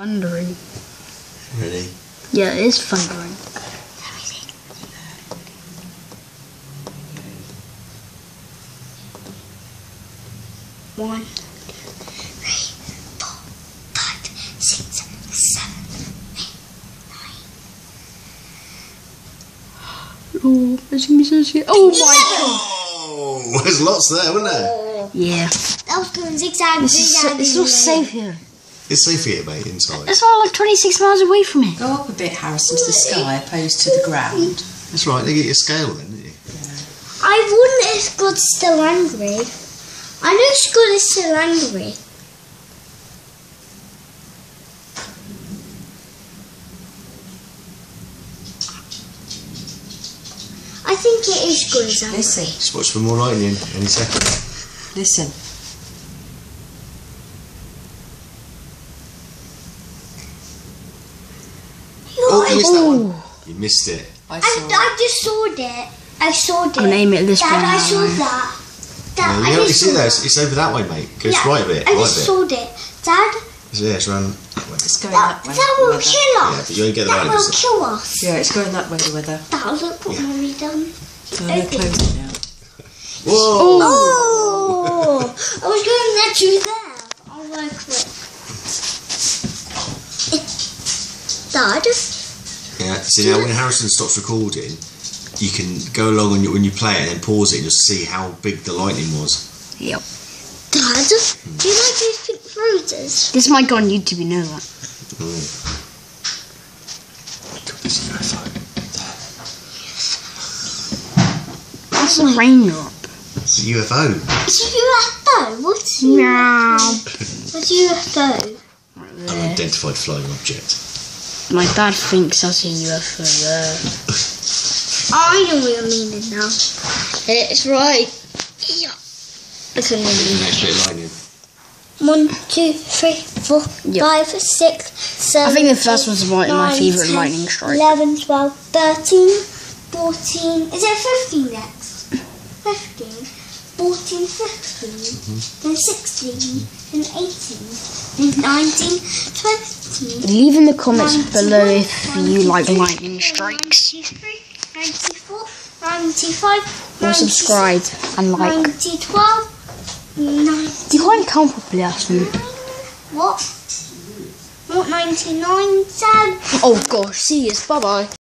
Thundering. Ready? Yeah, it is thundering. One, 2, 3, 4, 5, 6, 7, 8, 9. Oh, it's gonna be so scary. Oh my Oh, there's lots there, wasn't there? god. Yeah. That was going zigzag, It's not safe here. It's safe here, mate, inside. It's all like 26 miles away from it. Go up a bit, Harrison, to the sky opposed to the ground. That's right, they get your scale then, didn't you? I wonder if God's still angry. I know God is still angry. I think it is God is angry. Listen, Just watch for more lightning any second. listen. Oh, you missed that one. Oh. You missed it. I saw it. I just saw it. I saw it. I'll name it this Dad, one. I saw that. Dad, No, I you don't just see saw that. It's over that way, mate. Go right a bit. I Right a just bit. saw it. Dad, Yeah, it's around that way. It's going that, that way. that will the kill Yeah, us. but you ain't get the That right will distance. kill us. Yeah, it's going that way, the weather. That will look what Mummy done. So they're closing now. Whoa! Oh! I was going that you there. I'll work with Dad? Yeah, see now when Harrison stops recording, you can go along when you play it and then pause it and just see how big the lightning was. Yep. Dad, do you like these pink roses? This might go on YouTube, you know that. That's a raindrop. It's a UFO. It's a UFO. What's a Meow. What's a UFO? Right there. Unidentified flying object. My dad thinks that's a UFO there. I know what you're meaning now. It's right. Yeah. The next bit of lightning. 1, 2, 3, 4, Yep. 5, 6, 7. I think the first one's my 9, favourite 10, lightning strike. 11, 12, 13, 14. Is it 15 next? 15, 14, 15, then 16, then 18, then 19, 20. Leave in the comments 91, below if you like 92, lightning strikes. 93, 94, 95, Or subscribe and like. 90, 12, 90. You can't count properly, Aston. What? What, 99, 10? Oh gosh, see you. Bye bye.